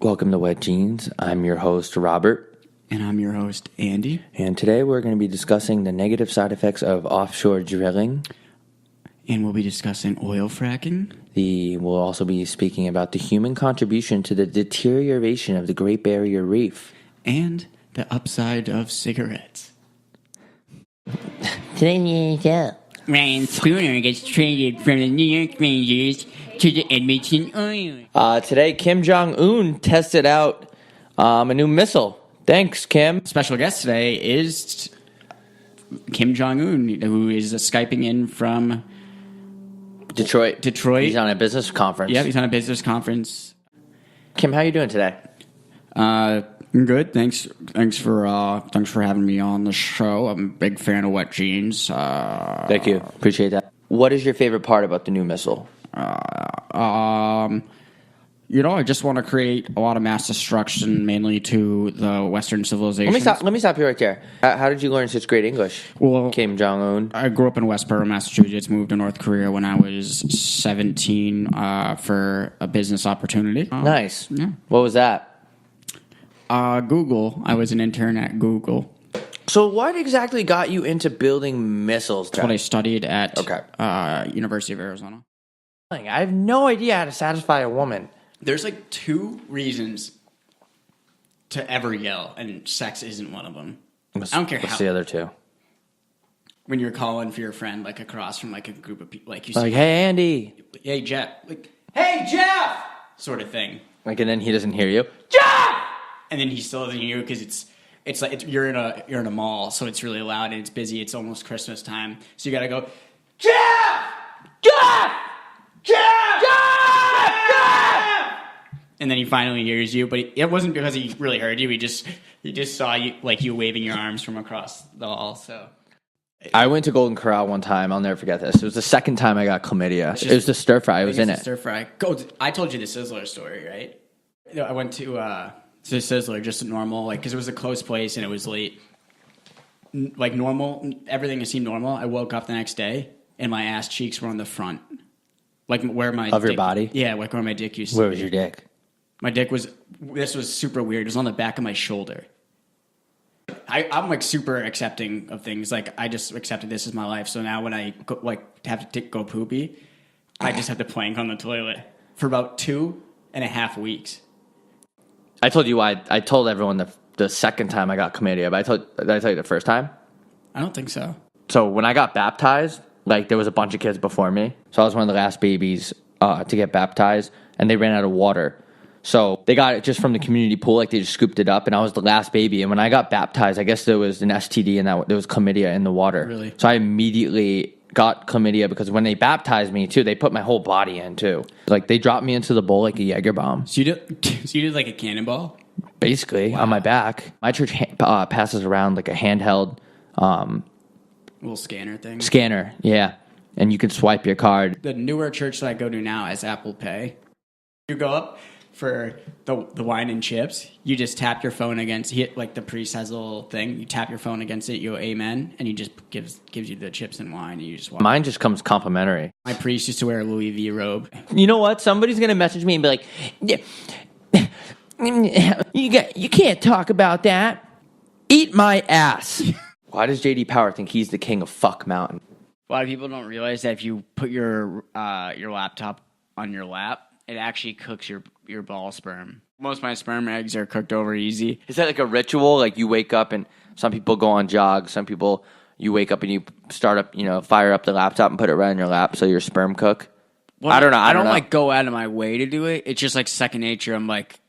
Welcome to Wet Jeans. I'm your host, Robert. And I'm your host, Andy. And today we're going to be discussing the negative side effects of offshore drilling. And we'll be discussing oil fracking. We'll also be speaking about the human contribution to the deterioration of the Great Barrier Reef. And the upside of cigarettes. Today, Ryan Spooner gets traded from the New York Rangers to the Edmonton Oilers. Today, Kim Jong-un tested out a new missile. Thanks, Kim. Special guest today is Kim Jong-un, who is Skyping in from Detroit. Detroit. He's on a business conference. Yeah, he's on a business conference. Kim, how you doing today? I'm good. Thanks for having me on the show. I'm a big fan of Wet Jeans. Thank you. Appreciate that. What is your favorite part about the new missile? I just want to create a lot of mass destruction, mainly to the Western civilization. Let me stop you right there. How did you learn such great English? Well, Kim Jong-un. I grew up in Westboro, Massachusetts, moved to North Korea when I was 17 for a business opportunity. Nice. Yeah. What was that? Google. I was an intern at Google. So what exactly got you into building missiles? That's what I studied at University of Arizona. I have no idea how to satisfy a woman. There's like two reasons to ever yell, and sex isn't one of them. I don't care What's how. the other two? When you're calling for your friend, like across from like a group of people, like you Like, say, hey, Andy. hey Jeff, like, hey Jeff, sort of thing. Like, and then he doesn't hear you. Jeff! And then he still doesn't hear you because it's like you're in a mall, so it's really loud and it's busy. It's almost Christmas time, so you gotta go, Jeff, Jeff, Jeff, Jeff, Jeff! And then he finally hears you, but it wasn't because he really heard you. He just saw you, like you waving your arms from across the hall. So I went to Golden Corral one time. I'll never forget this. It was the second time I got chlamydia. It was the stir fry. I was in it. Stir fry. I told you the Sizzler story, right? I went to Sizzler, just normal, like because it was a close place and it was late. Like normal, everything seemed normal. I woke up the next day and my ass cheeks were on the front, like where my of your body. Yeah, like where my dick used to. Where was your dick? My dick was. This was super weird. It was on the back of my shoulder. I'm like super accepting of things. Like I just accepted this as my life. So now when I have to go poopy, I just have to plank on the toilet for about 2.5 weeks. I told you I told everyone the second time I got chlamydia, but did I tell you the first time? I don't think so. So when I got baptized, like there was a bunch of kids before me. So I was one of the last babies to get baptized, and they ran out of water. So they got it just from the community pool, like they just scooped it up, and I was the last baby. And when I got baptized, I guess there was an STD and there was chlamydia in the water. Really? So I immediately got chlamydia because when they baptized me too, they put my whole body in too. Like they dropped me into the bowl like a Jaeger bomb. So you did like a cannonball? Basically, on my back. My church passes around like a handheld Little scanner thing. Scanner, yeah. And you can swipe your card. The newer church that I go to now has Apple Pay. You go up for the wine and chips. You just tap your phone against like the priest has a little thing. You tap your phone against it. You go amen, and he just gives you the chips and wine. And you just walk. Mine just comes complimentary. My priest used to wear a Louis V robe. You know what? Somebody's gonna message me and be like, "You can't talk about that. Eat my ass." Why does JD Power think he's the king of fuck mountain? A lot of people don't realize that if you put your laptop on your lap, it actually cooks your ball sperm. Most of my sperm eggs are cooked over easy. Is that like a ritual? Like you wake up and some people go on jogs. Some people you wake up and you start up, fire up the laptop and put it right on your lap so your sperm cook. Well, I don't know. I don't know. like go out of my way to do it. It's just like second nature. I'm like,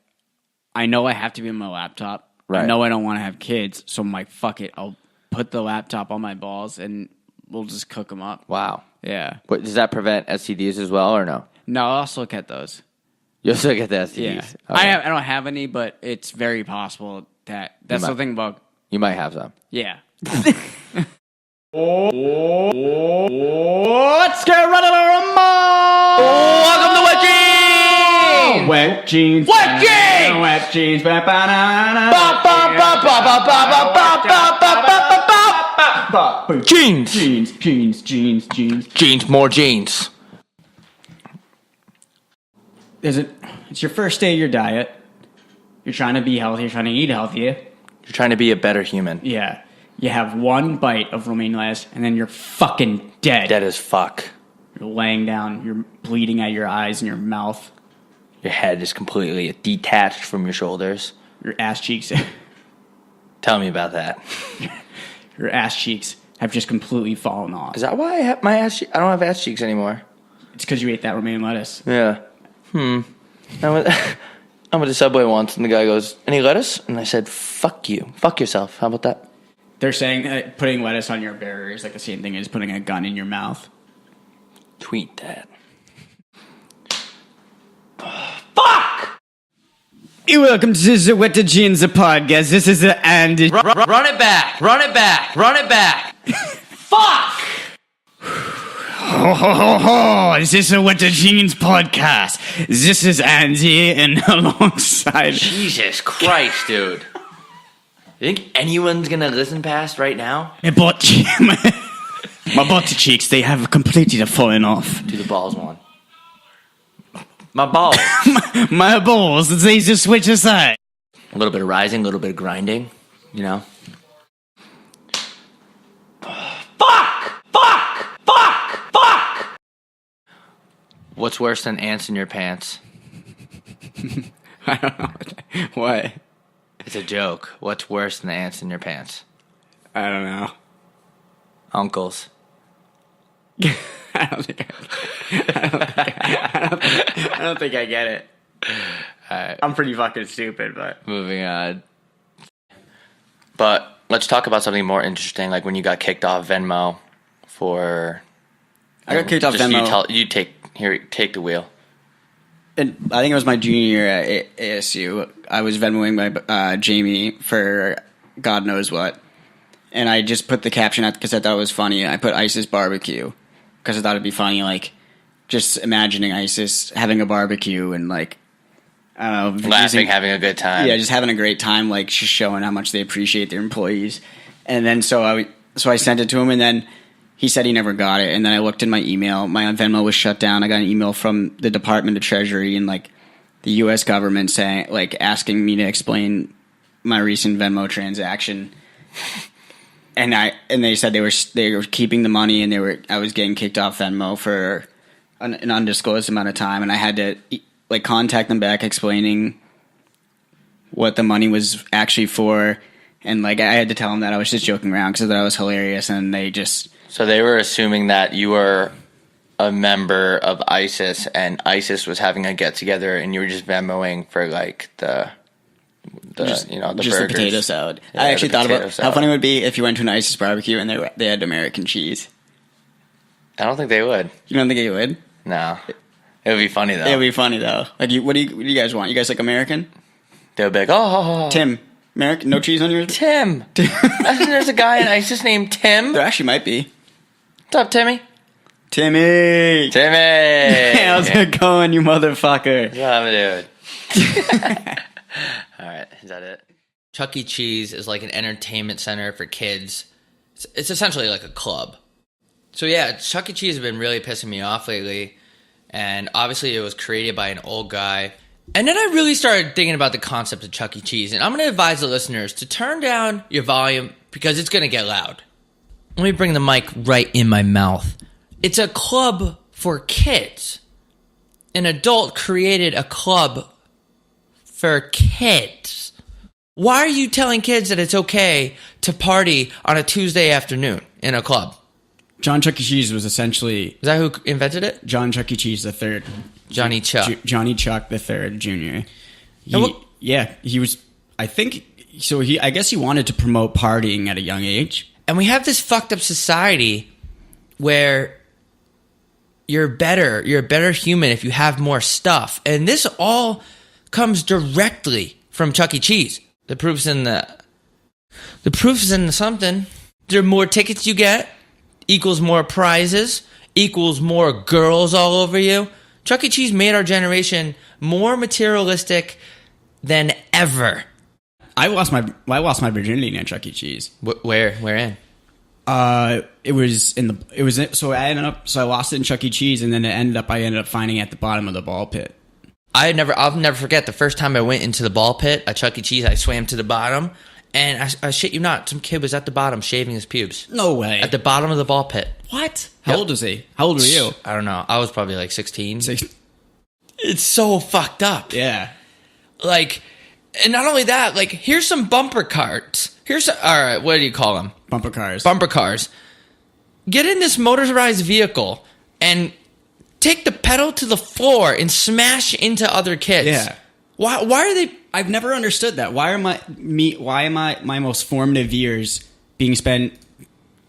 I know I have to be on my laptop. Right. I know I don't want to have kids, so I'm like, fuck it. I'll put the laptop on my balls and we'll just cook them up. Wow. Yeah. But does that prevent STDs as well or no? No, I'll also get those. You'll still get the STDs. Yeah. Okay. I don't have any, but it's very possible that's the thing about. You might have some. Yeah. Let's get ready to rumble! Welcome to Wet Jeans! Wet jeans. Wet jeans! Wet jeans. Ba, ba, ba, ba, ba, ba, ba, ba, ba, ba, ba, ba, ba. Jeans! Jeans, more jeans. It's your first day of your diet. You're trying to be healthy. You're trying to eat healthy. You're trying to be a better human. Yeah. You have one bite of romaine lettuce, and then you're fucking dead. Dead as fuck. You're laying down. You're bleeding out your eyes and your mouth. Your head is completely detached from your shoulders. Your ass cheeks. Tell me about that. Your ass cheeks have just completely fallen off. Is that why I have my ass? I don't have ass cheeks anymore. It's because you ate that romaine lettuce. Yeah. I went to the Subway once, and the guy goes, "Any lettuce?" And I said, "Fuck you. Fuck yourself." How about that? They're saying that putting lettuce on your burger is like the same thing as putting a gun in your mouth. Tweet that. Fuck! Welcome to the What the Jeans podcast. This is the Andy. Run it back! Run it back! Run it back! Fuck! Ho, ho, ho, ho. This is the What the Jeans podcast. This is Andy, and alongside. Jesus Christ, dude. You think anyone's gonna listen past right now? My butt cheeks, they have completely fallen off. Do the balls one. My balls. My balls, they just switch aside. A little bit of rising, a little bit of grinding, you know? Fuck! Fuck! Fuck! Fuck! What's worse than ants in your pants? I don't know. What? It's a joke. What's worse than ants in your pants? I don't know. Uncles. I don't think I get it. Alright. I'm pretty fucking stupid, but Moving on. But let's talk about something more interesting, like when you got kicked off Venmo for... I got kicked off Venmo. You take the wheel. And I think it was my junior year at ASU. I was Venmoing my Jamie for God knows what. And I just put the caption out because I thought it was funny. I put ISIS barbecue because I thought it'd be funny, like, just imagining ISIS having a barbecue and, like, I don't know. Laughing, having a good time. Yeah, just having a great time, like, just showing how much they appreciate their employees. And then so I sent it to him, and then he said he never got it. And then I looked in my email. My Venmo was shut down. I got an email from the Department of Treasury and, like, the U.S. government saying, like, asking me to explain my recent Venmo transaction. And they said they were keeping the money, and I was getting kicked off Venmo for an undisclosed amount of time, and I had to like contact them back explaining what the money was actually for, and like I had to tell them that I was just joking around because I thought it was hilarious, and they just So they were assuming that you were a member of ISIS, and ISIS was having a get together, and you were just Venmoing for like the just burgers. the potato salad. Yeah, I actually the thought potato about salad. how funny it would be if you went to an ISIS barbecue and they had American cheese. I don't think they would. You don't think it would? No. It would be funny though. It would be funny though. Like, what do you guys want? You guys like American? They would be like, oh. Tim, American, no cheese on yours? Tim. Imagine there's a guy in ISIS named Tim. There actually might be. What's up, Timmy? Timmy! Timmy! How's it going, you motherfucker? What's up, dude? All right, is that it? Chuck E. Cheese is like an entertainment center for kids. It's essentially like a club. So yeah, Chuck E. Cheese has been really pissing me off lately. And obviously it was created by an old guy. And then I really started thinking about the concept of Chuck E. Cheese. And I'm going to advise the listeners to turn down your volume because it's going to get loud. Let me bring the mic right in my mouth. It's a club for kids. An adult created a club for kids. Why are you telling kids that it's okay to party on a Tuesday afternoon in a club? John Chuck E. Cheese was essentially... Is that who invented it? John Chuck E. Cheese the third. Johnny Chuck. Johnny Chuck the third, Jr. He was... I think... So I guess he wanted to promote partying at a young age. And we have this fucked up society where you're a better human if you have more stuff. And this all comes directly from Chuck E. Cheese. The proof's in something. The more tickets you get equals more prizes, equals more girls all over you. Chuck E. Cheese made our generation more materialistic than ever. I lost my virginity at Chuck E. Cheese. Where in? So I lost it in Chuck E. Cheese, and then I ended up finding it at the bottom of the ball pit. I'll never forget the first time I went into the ball pit at Chuck E. Cheese. I swam to the bottom, and I shit you not, some kid was at the bottom shaving his pubes. No way. At the bottom of the ball pit. What? How old was he? How old were you? I don't know. I was probably like 16. It's so fucked up. Yeah. Like, and not only that, like, here's some bumper carts. All right, what do you call them? Bumper cars. Bumper cars. Get in this motorized vehicle and take the pedal to the floor and smash into other kids. Yeah. Why are they? I've never understood that. Why am my most formative years being spent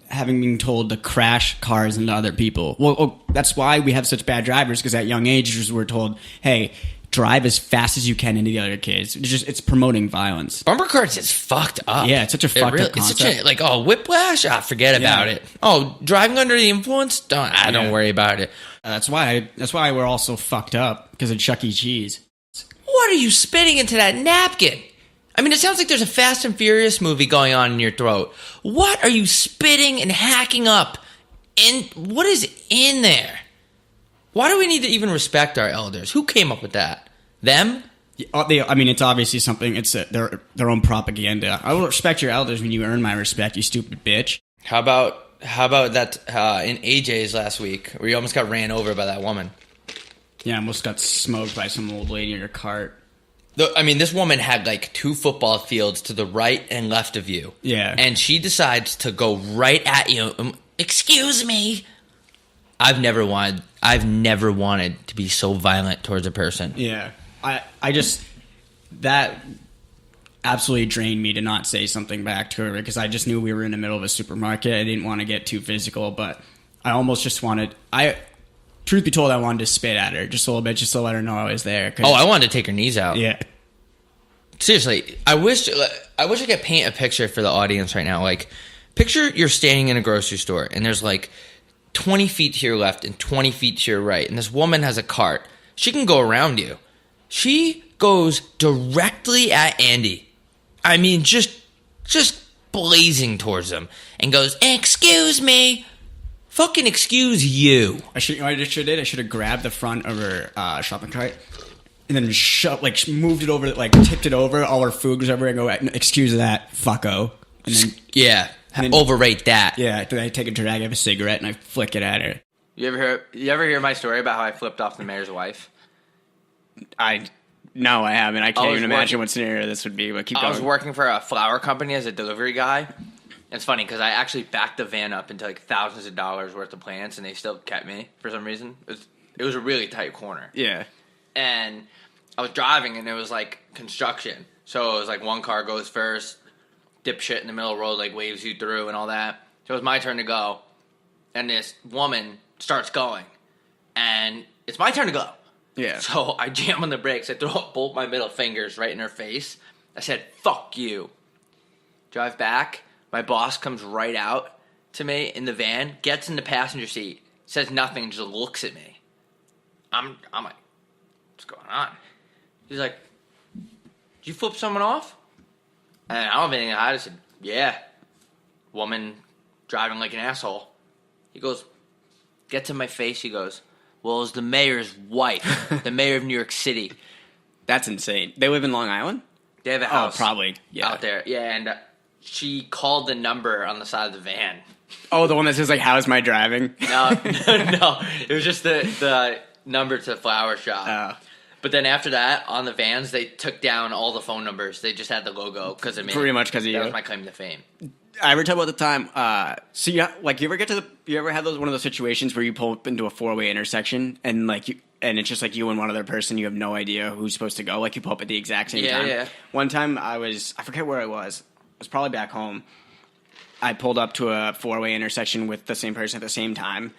having been told to crash cars into other people? Well, that's why we have such bad drivers, because at young ages we're told, hey, drive as fast as you can into the other kids. It's promoting violence. Bumper carts is fucked up. Yeah, it's such a fucked up It's concept. such a, like, whiplash? Forget about it. Oh, driving under the influence? Don't worry about it. That's why we're all so fucked up, because of Chuck E. Cheese. What are you spitting into that napkin? I mean, it sounds like there's a Fast and Furious movie going on in your throat. What are you spitting and hacking up? And what is in there? Why do we need to even respect our elders? Who came up with that? Them? It's obviously something. It's their own propaganda. I will respect your elders when you earn my respect, you stupid bitch. How about that in AJ's last week, where you almost got ran over by that woman? Yeah, I almost got smoked by some old lady in her cart. This woman had like 2 football fields to the right and left of you. Yeah. And she decides to go right at you. Excuse me. I've never wanted to be so violent towards a person. Yeah. I just, that absolutely drained me to not say something back to her, because I just knew we were in the middle of a supermarket. I didn't want to get too physical, but I almost just wanted, truth be told, I wanted to spit at her just a little bit, just to let her know I was there. I wanted to take her knees out. Yeah. Seriously, I wish I could paint a picture for the audience right now. Like, picture you're standing in a grocery store, and there's like 20 feet to your left and 20 feet to your right, and this woman has a cart. She can go around you. She goes directly at Andy. I mean, just blazing towards him, and goes, "Excuse me." Fucking excuse you. I should have grabbed the front of her shopping cart and then moved it over, tipped it over. All her food was over, and go, "Excuse that, fucko." And then overrate that. Yeah. Then I take a drag of a cigarette and I flick it at her. You ever hear my story about how I flipped off the mayor's wife? No, I haven't. I can't even imagine what scenario this would be. But keep going. I was working for a flower company as a delivery guy. It's funny because I actually backed the van up into like thousands of dollars worth of plants, and they still kept me for some reason. It was a really tight corner. Yeah. And I was driving, and it was like construction. So it was like one car goes first, dipshit in the middle of the road like waves you through and all that. So it was my turn to go, and this woman starts going, and it's my turn to go. Yeah. So I jam on the brakes. I throw up both my middle fingers right in her face. I said, "Fuck you." Drive back. My boss comes right out to me in the van, gets in the passenger seat, says nothing, just looks at me. I'm like, what's going on? He's like, "Did you flip someone off?" And I don't have anything to hide. I said, "Yeah." Woman driving like an asshole. He goes, gets in my face. He goes, "Well, it's the mayor's wife, the mayor of New York City." That's insane. They live in Long Island? They have a house. Oh, probably. Yeah. Out there. Yeah, and she called the number on the side of the van. Oh, the one that says, like, "How's my driving?" No. It was just the number to the flower shop. But then after that, on the vans, they took down all the phone numbers. They just had the logo because of me. Pretty much because of you. That was my claim to fame. I ever talk about the time, so you ever have one of those situations where you pull up into a 4-way intersection and and it's just like you and one other person, you have no idea who's supposed to go, like you pull up at the exact same time. Yeah. One time I forget where I was probably back home. I pulled up to a 4-way intersection with the same person at the same time,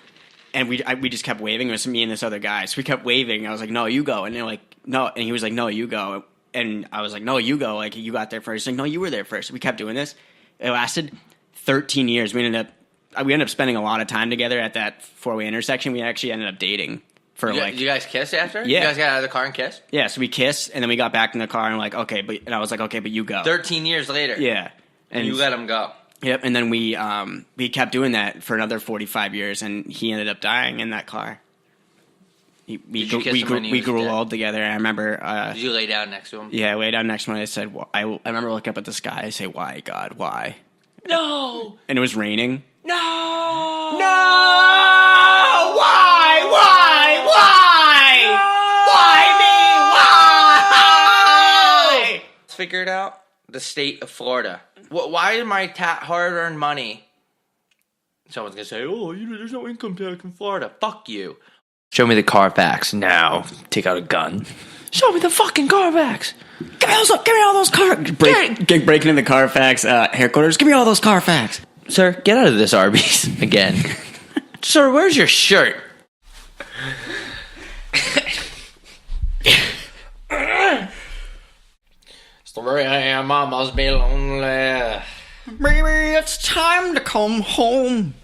and we just kept waving. It was me and this other guy, so we kept waving. I was like, "No, you go," and they're like, "No," and he was like, "No, you go," and I was like, "No, you go," like, "You got there first." He's like, "No, you were there first." We kept doing this. It lasted 13 years. We ended up spending a lot of time together at that 4-way intersection. We actually ended up dating for Did you guys kiss after? Yeah. You guys got out of the car and kissed? Yeah, so we kissed, and then we got back in the car and like, "Okay," and I was like, "Okay, but you go." 13 years later. Yeah. And you let him go. Yep, and then we kept doing that for another 45 years, and he ended up dying in that car. We Did you kiss him when he was grew dead? old together. I remember. Did you lay down next to him? Yeah, I lay down next to him. I said, I remember looking up at the sky. I say, "Why, God, why?" No! And it was raining. No! Why? Why me? Why? Let's figure it out. The state of Florida. Why is my hard-earned money? Someone's gonna say, "Oh, there's no income tax in Florida." Fuck you. Show me the Carfax now. Take out a gun. Show me the fucking Carfax. Give me all those breaking in the Carfax headquarters. Give me all those Carfax. Sir, get out of this Arby's again. Sir, where's your shirt? It's 3 a.m. I must be lonely. Baby, it's time to come home.